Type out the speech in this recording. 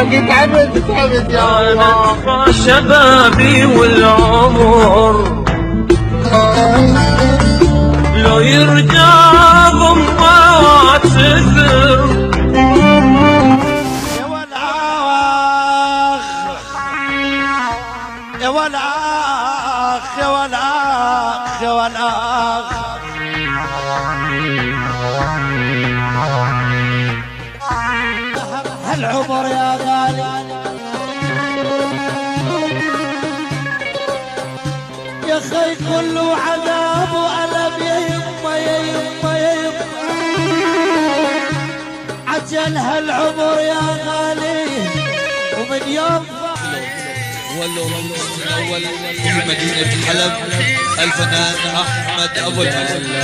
تعبت يا الله. شبابي والعمر لو يرجع ضمه واعتذر. يا والآخ يا والآخ يا والآخ يا والآخ هالعمر يا غالي يا خي كله عذاب وألم يا يما يا يما يا يما. عجل هالعمر يا غالي ومن يوم ولو الأول في مدينة حلب الفنان أحمد أبو الفضل.